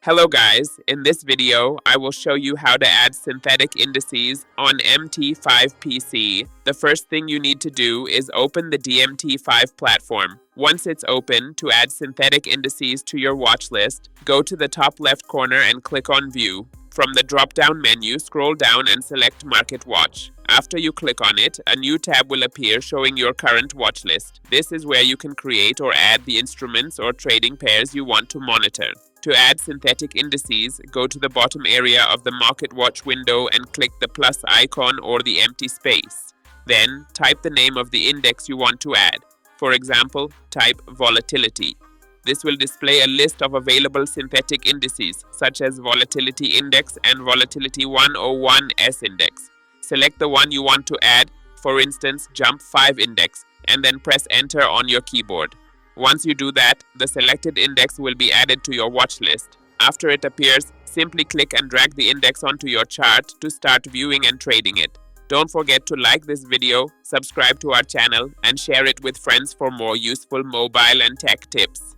Hello guys, in this video, I will show you how to add synthetic indices on MT5 PC. The first thing you need to do is open the MT5 platform. Once it's open, to add synthetic indices to your watch list, go to the top left corner and click on View. From the drop-down menu, scroll down and select Market Watch. After you click on it, a new tab will appear showing your current watch list. This is where you can create or add the instruments or trading pairs you want to monitor. To add synthetic indices, go to the bottom area of the Market Watch window and click the plus icon or the empty space. Then, type the name of the index you want to add. For example, type volatility. This will display a list of available synthetic indices, such as Volatility Index and Volatility 101S Index. Select the one you want to add, for instance, Jump 5 Index, and then press Enter on your keyboard. Once you do that, the selected index will be added to your watch list. After it appears, simply click and drag the index onto your chart to start viewing and trading it. Don't forget to like this video, subscribe to our channel, and share it with friends for more useful mobile and tech tips.